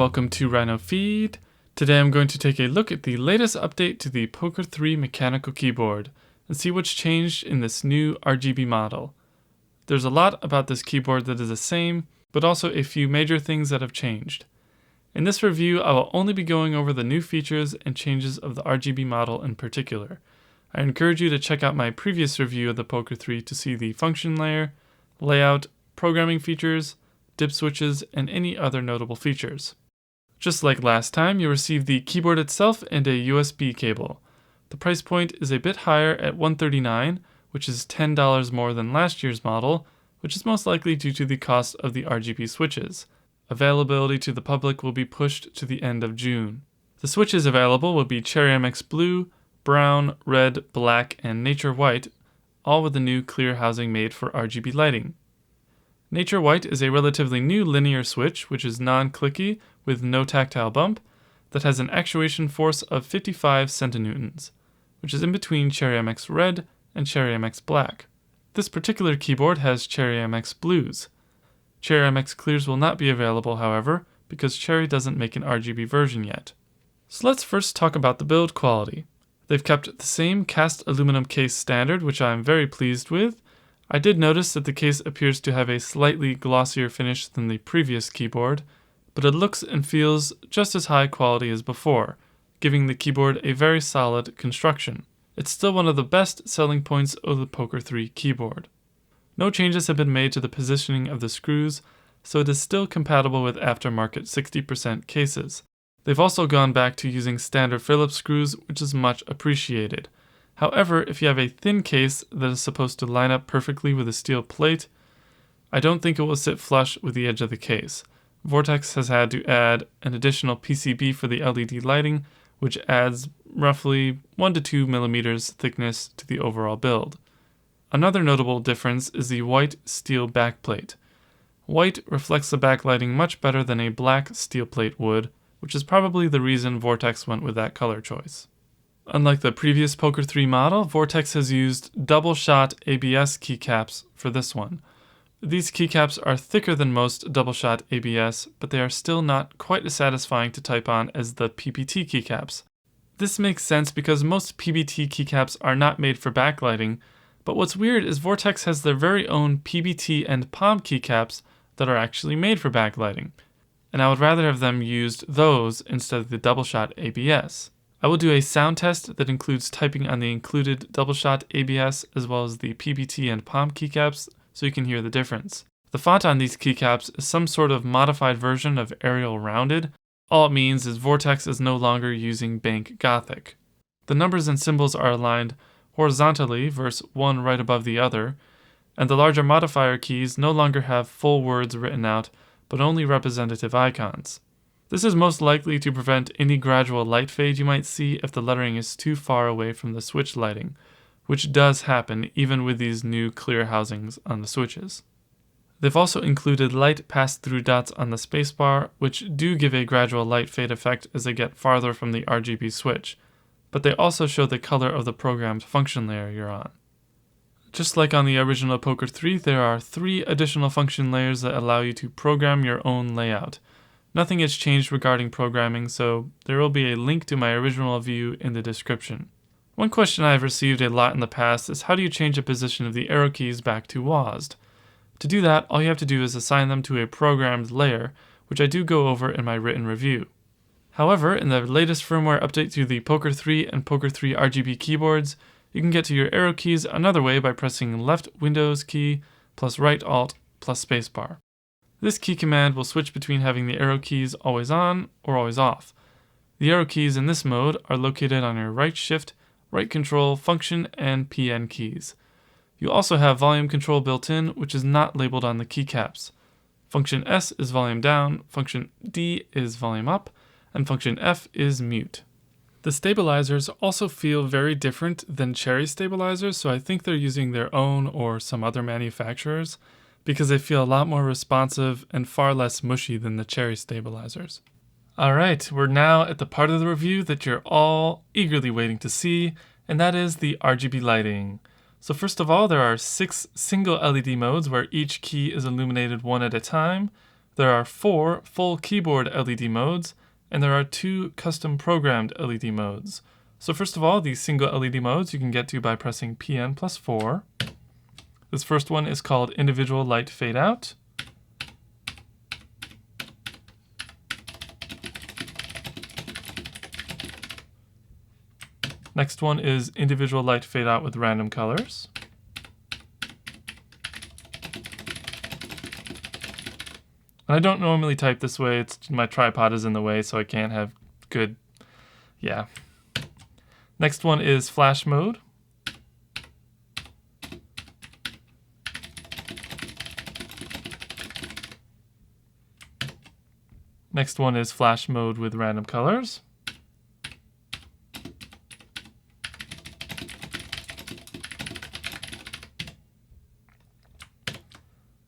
welcome to Rhinofeed. Today I'm going to take a look at the latest update to the POK3R mechanical keyboard and see what's changed in this new RGB model. There's a lot about this keyboard that is the same, but also a few major things that have changed. In this review, I will only be going over the new features and changes of the RGB model in particular. I encourage you to check out my previous review of the POK3R to see the function layer, layout, programming features, dip switches, and any other notable features. Just like last time, you'll receive the keyboard itself and a USB cable. The price point is a bit higher at $139, which is $10 more than last year's model, which is most likely due to the cost of the RGB switches. Availability to the public will be pushed to the end of June. The switches available will be Cherry MX Blue, Brown, Red, Black, and Nature White, all with the new clear housing made for RGB lighting. Nature White is a relatively new linear switch which is non-clicky with no tactile bump that has an actuation force of 55 centinewtons, which is in between Cherry MX Red and Cherry MX Black. This particular keyboard has Cherry MX Blues. Cherry MX Clears will not be available, however, because Cherry doesn't make an RGB version yet. So let's first talk about the build quality. They've kept the same cast aluminum case standard, which I'm very pleased with. I did notice that the case appears to have a slightly glossier finish than the previous keyboard, but it looks and feels just as high quality as before, giving the keyboard a very solid construction. It's still one of the best selling points of the POK3R keyboard. No changes have been made to the positioning of the screws, so it is still compatible with aftermarket 60% cases. They've also gone back to using standard Phillips screws, which is much appreciated. However, if you have a thin case that is supposed to line up perfectly with a steel plate, I don't think it will sit flush with the edge of the case. Vortex has had to add an additional PCB for the LED lighting, which adds roughly 1 to 2 millimeters thickness to the overall build. Another notable difference is the white steel backplate. White reflects the backlighting much better than a black steel plate would, which is probably the reason Vortex went with that color choice. Unlike the previous POK3R model, Vortex has used double-shot ABS keycaps for this one. These keycaps are thicker than most double-shot ABS, but they are still not quite as satisfying to type on as the PBT keycaps. This makes sense because most PBT keycaps are not made for backlighting, but what's weird is Vortex has their very own PBT and palm keycaps that are actually made for backlighting, and I would rather have them used those instead of the double-shot ABS. I will do a sound test that includes typing on the included double-shot ABS as well as the PBT and palm keycaps so you can hear the difference. The font on these keycaps is some sort of modified version of Arial Rounded. All it means is Vortex is no longer using Bank Gothic. The numbers and symbols are aligned horizontally versus one right above the other, and the larger modifier keys no longer have full words written out, but only representative icons. This is most likely to prevent any gradual light fade you might see if the lettering is too far away from the switch lighting, which does happen even with these new clear housings on the switches. They've also included light pass-through dots on the spacebar, which do give a gradual light fade effect as they get farther from the RGB switch, but they also show the color of the programmed function layer you're on. Just like on the original POK3R, there are 3 additional function layers that allow you to program your own layout. Nothing has changed regarding programming, so there will be a link to my original view in the description. One question I have received a lot in the past is how do you change the position of the arrow keys back to WASD? To do that, all you have to do is assign them to a programmed layer, which I do go over in my written review. However, in the latest firmware update to the POK3R and POK3R RGB keyboards, you can get to your arrow keys another way by pressing left Windows key plus right Alt plus spacebar. This key command will switch between having the arrow keys always on or always off. The arrow keys in this mode are located on your right shift, right control, function, and PN keys. You also have volume control built in, which is not labeled on the keycaps. Function S is volume down, function D is volume up, and function F is mute. The stabilizers also feel very different than Cherry stabilizers, so I think they're using their own or some other manufacturers because they feel a lot more responsive and far less mushy than the Cherry stabilizers. Alright, we're now at the part of the review that you're all eagerly waiting to see, and that is the RGB lighting. So first of all, there are 6 single LED modes where each key is illuminated one at a time. There are 4 full keyboard LED modes, and there are 2 custom programmed LED modes. So first of all, these single LED modes you can get to by pressing PN+4. This first one is called Individual Light Fade Out. Next one is Individual Light Fade Out with Random Colors. And I don't normally type this way, my tripod is in the way, so I can't have good, yeah. Next one is Flash Mode. Next one is Flash Mode with Random Colors.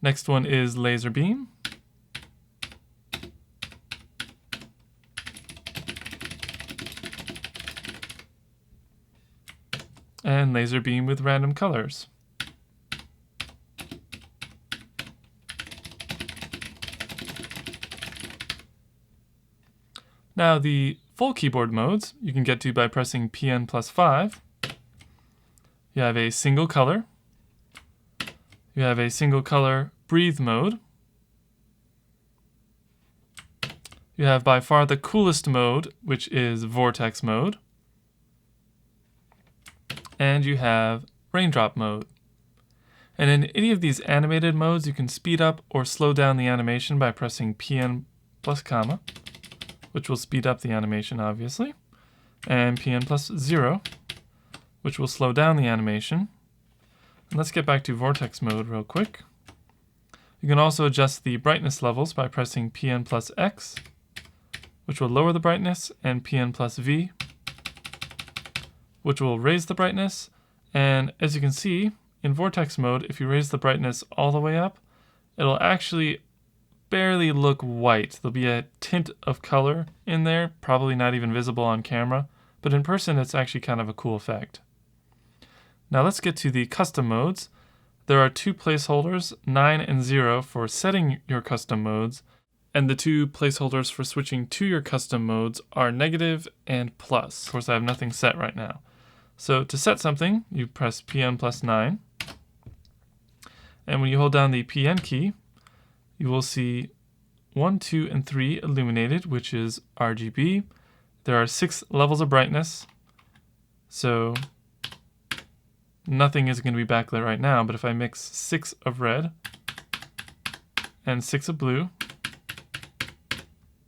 Next one is Laser Beam. And Laser Beam with Random Colors. Now the full keyboard modes you can get to by pressing PN+5. You have a single color. You have a single color breathe mode. You have by far the coolest mode, which is Vortex mode. And you have raindrop mode. And in any of these animated modes, you can speed up or slow down the animation by pressing PN+, which will speed up the animation, obviously, and PN+0, which will slow down the animation. And let's get back to Vortex mode real quick. You can also adjust the brightness levels by pressing PN+X, which will lower the brightness, and PN+V, which will raise the brightness. And as you can see, in Vortex mode, if you raise the brightness all the way up, it'll actually barely look white. There'll be a tint of color in there, probably not even visible on camera, but in person it's actually kind of a cool effect. Now let's get to the custom modes. There are 2 placeholders, 9 and 0, for setting your custom modes, and the 2 placeholders for switching to your custom modes are negative and plus. Of course, I have nothing set right now. So to set something, you press PN+9, and when you hold down the PN key, you will see 1, 2, and 3 illuminated, which is RGB. There are 6 levels of brightness, so nothing is going to be backlit right now, but if I mix 6 of red and 6 of blue,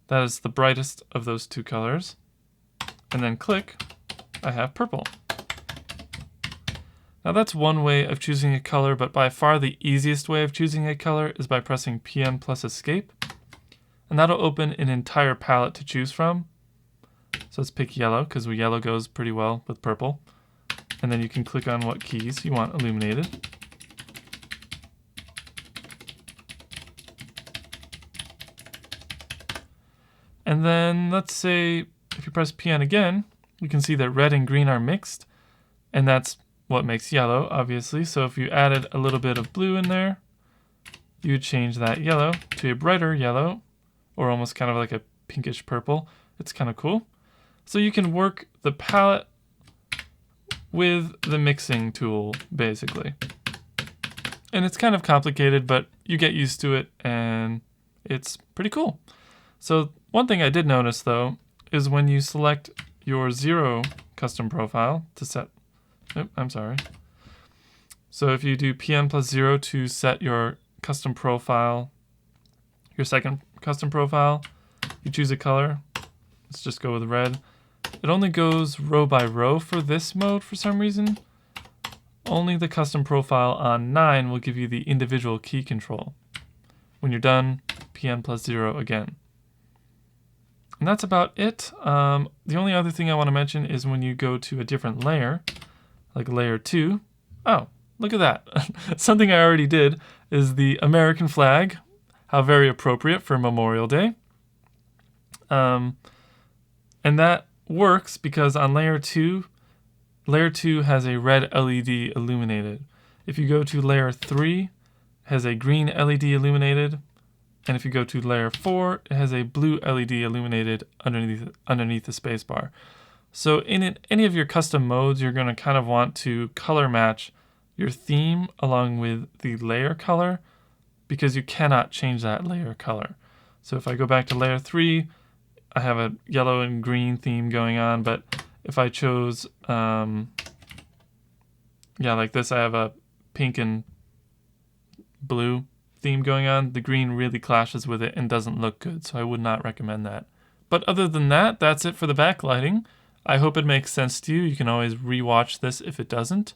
that is the brightest of those 2 colors, and then click, I have purple. Now that's one way of choosing a color, but by far the easiest way of choosing a color is by pressing PN+Escape, and that'll open an entire palette to choose from. So let's pick yellow, because yellow goes pretty well with purple. And then you can click on what keys you want illuminated. And then let's say if you press PN again, you can see that red and green are mixed, and that's what makes yellow, obviously. So if you added a little bit of blue in there, you would change that yellow to a brighter yellow, or almost kind of like a pinkish purple. It's kind of cool. So you can work the palette with the mixing tool, basically. And it's kind of complicated, but you get used to it, and it's pretty cool. So one thing I did notice, though, is when you select your 0 custom profile to set... Oh, I'm sorry. So if you do PN+0 to set your custom profile, your second custom profile, you choose a color. Let's just go with red. It only goes row by row for this mode for some reason. Only the custom profile on 9 will give you the individual key control. When you're done, PN+0 again. And that's about it. The only other thing I want to mention is when you go to a different layer, like layer 2. Oh, look at that. Something I already did is the American flag. How very appropriate for Memorial Day. And that works because on layer 2 has a red LED illuminated. If you go to layer 3, it has a green LED illuminated, And if you go to layer 4, it has a blue LED illuminated underneath the spacebar. So in any of your custom modes, you're going to kind of want to color match your theme along with the layer color, because you cannot change that layer color. So if I go back to layer 3, I have a yellow and green theme going on, but if I chose, like this, I have a pink and blue theme going on. The green really clashes with it and doesn't look good, so I would not recommend that. But other than that, that's it for the backlighting. I hope it makes sense to you. You can always rewatch this if it doesn't.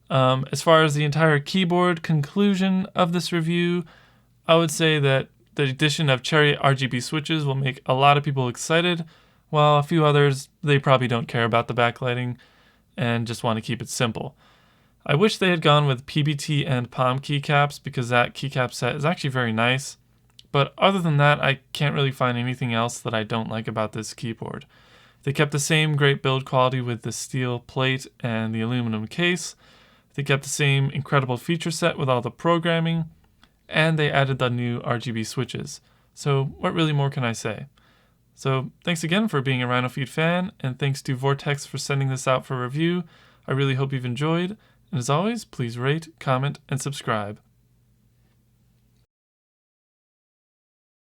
As far as the entire keyboard conclusion of this review, I would say that the addition of cherry RGB switches will make a lot of people excited, while a few others, they probably don't care about the backlighting and just want to keep it simple. I wish they had gone with PBT and POM keycaps, because that keycap set is actually very nice. But other than that, I can't really find anything else that I don't like about this keyboard. They kept the same great build quality with the steel plate and the aluminum case. They kept the same incredible feature set with all the programming, and they added the new RGB switches. So what really more can I say? So thanks again for being a Rhinofeed fan, and thanks to Vortex for sending this out for review. I really hope you've enjoyed, and as always, please rate, comment, and subscribe.